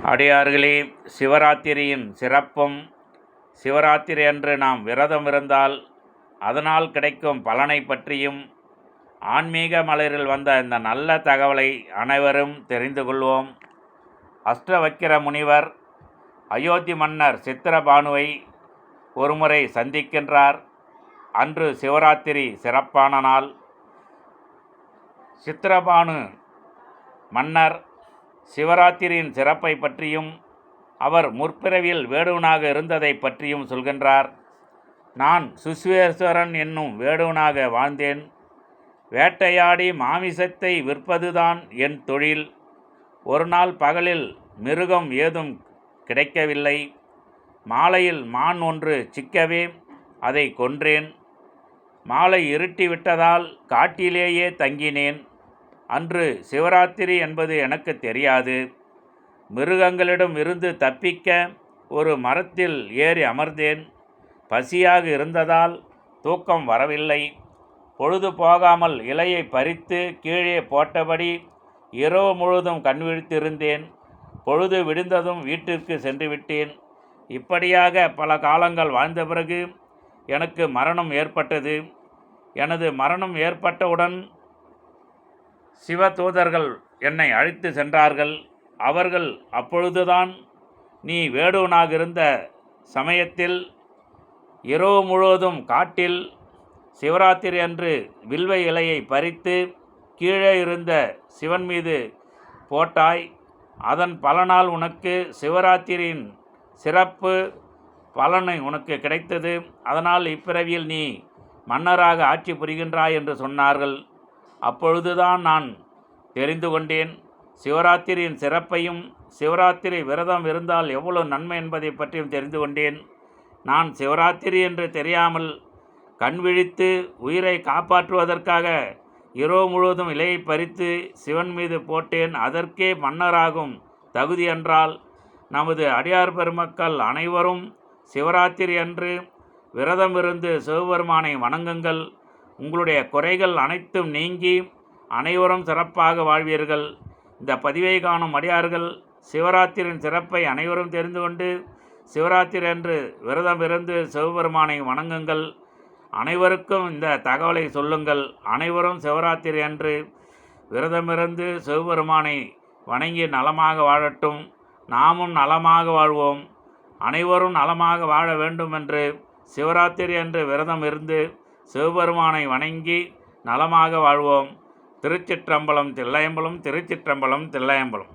அடியார்களே, சிவராத்திரியின் சிறப்பும், சிவராத்திரி அன்று நாம் விரதம் இருந்தால் அதனால் கிடைக்கும் பலனை பற்றியும் ஆன்மீக மலரில் வந்த இந்த நல்ல தகவலை அனைவரும் தெரிந்து கொள்வோம். அஷ்டவக்கிர முனிவர் அயோத்தி மன்னர் சித்திரபானுவை ஒருமுறை சந்திக்கின்றார். அன்று சிவராத்திரி சிறப்பான நாள். சித்திரபானு மன்னர் சிவராத்திரியின் சிறப்பை பற்றியும் அவர் முற்பிறவியில் வேடுவனாக இருந்ததை பற்றியும் சொல்கின்றார். நான் சுஸ்வேஸ்வரன் என்னும் வேடுவனாக வாழ்ந்தேன். வேட்டையாடி மாமிசத்தை விற்பதுதான் என் தொழில். ஒரு நாள் பகலில் மிருகம் ஏதும் கிடைக்கவில்லை. மாலையில் மான் ஒன்று சிக்கவே அதை கொன்றேன். மாலை இருட்டிவிட்டதால் காட்டிலேயே தங்கினேன். அன்று சிவராத்திரி என்பது எனக்கு தெரியாது. மிருகங்களிடம் இருந்து தப்பிக்க ஒரு மரத்தில் ஏறி அமர்ந்தேன். பசியாக இருந்ததால் தூக்கம் வரவில்லை. பொழுது போகாமல் இலையை பறித்து கீழே போட்டபடி இரவு முழுதும் கண்விழித்திருந்தேன். பொழுது விடிந்ததும் வீட்டிற்கு சென்று விட்டேன். இப்படியாக பல காலங்கள் வாழ்ந்த பிறகு எனக்கு மரணம் ஏற்பட்டது. எனது மரணம் ஏற்பட்டவுடன் சிவதூதர்கள் என்னை அழைத்து சென்றார்கள். அவர்கள் அப்பொழுதுதான் நீ வேடுவனாக இருந்த சமயத்தில் இரவு முழுவதும் காட்டில் சிவராத்திரி அன்று வில்வ இலையை பறித்து கீழே இருந்த சிவன் மீது போட்டாய். அதன் பலனால் உனக்கு சிவராத்திரியின் சிறப்பு பலனை உனக்கு கிடைத்தது. அதனால் இப்பிறவியில் நீ மன்னராக ஆட்சி புரிகின்றாய் என்று சொன்னார்கள். அப்பொழுதுதான் நான் தெரிந்து கொண்டேன் சிவராத்திரியின் சிறப்பையும், சிவராத்திரி விரதம் இருந்தால் எவ்வளவு நன்மை என்பதை பற்றியும் தெரிந்து கொண்டேன். நான் சிவராத்திரி என்று தெரியாமல் கண்விழித்து உயிரை காப்பாற்றுவதற்காக இரவு முழுவதும் இலையை பறித்து சிவன் மீது போட்டேன். அதற்கே மன்னராகும் தகுதி என்றால் நமது அடியார் பெருமக்கள் அனைவரும் சிவராத்திரி அன்று விரதம் இருந்து சிவபெருமானை வணங்குங்கள். உங்களுடைய குறைகள் அனைத்தும் நீங்கி அனைவரும் சிறப்பாக வாழ்வீர்கள். இந்த பதிவை காணும் அடியார்கள் சிவராத்திரியின் சிறப்பை அனைவரும் தெரிந்து கொண்டு சிவராத்திரி அன்று விரதம் இருந்து சிவபெருமானை வணங்குங்கள். அனைவருக்கும் இந்த தகவலை சொல்லுங்கள். அனைவரும் சிவராத்திரி அன்று விரதமிருந்து சிவபெருமானை வணங்கி நலமாக வாழட்டும். நாமும் நலமாக வாழ்வோம். அனைவரும் நலமாக வாழ வேண்டும் என்று சிவராத்திரி அன்று விரதம் இருந்து சிவபெருமானை வணங்கி நலமாக வாழ்வோம். திருச்சிற்றம்பலம் தில்லையம்பலம், திருச்சிற்றம்பலம் தில்லையம்பலம்.